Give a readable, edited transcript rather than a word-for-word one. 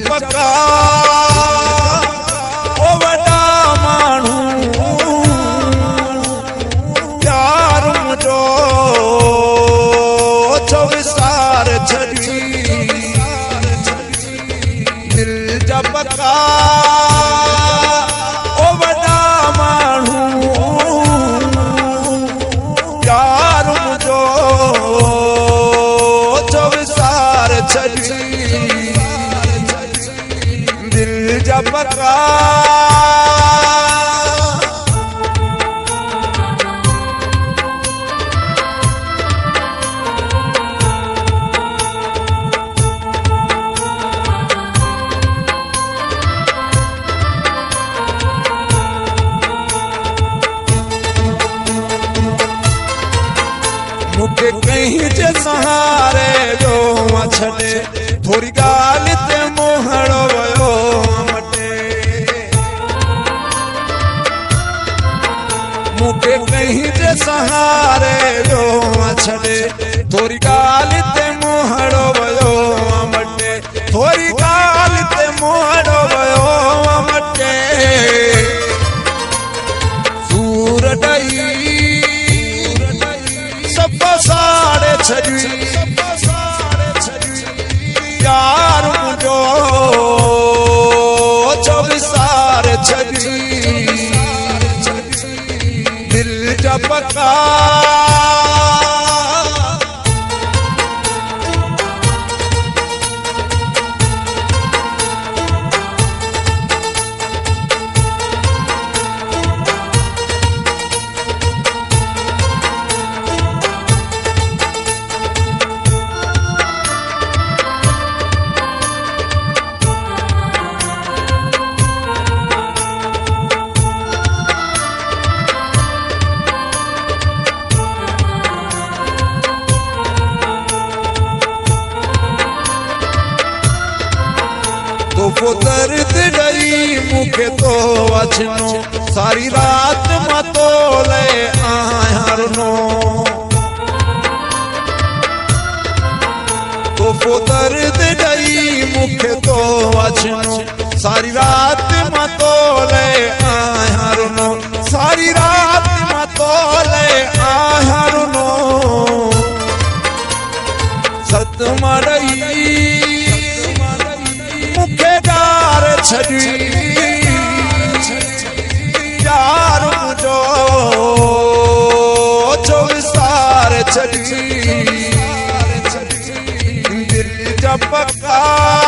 पका ओ वॾा माण्हू प्यार मुंहिंजो छो विसार छॾी दिल जा पका ओ वॾा माण्हू प्यार मुंहिंजो छो विसार छॾी दिल जा पका मूंखे कंहिं जे सहारे जो छॾे थोरी ॻाल्हि ते मोहड़ो वियो मटे मूंखे कंहिं जे सहारे जो छॾे थोरी ॻाल्हि ते मोहड़ो वियो मटे थोरी ॻाल्हि ते मोहड़ो वियो मटे सूर ॾई साड़े छॾी यार मुंहिंजो छो विसार छॾी दिल जा पका तो दर्द ॾई मूंखे तो अचनो सारी रात मां तो ले आहियां रुनो तो दर्द ॾई मूंखे तो अचनो सारी रात मां तो ले आहियां रुनो सारी रात मां तो ले आहियां रुनो सत मां ॾई छॾी यार मुंहिंजो छो विसार छॾी दिल जा पका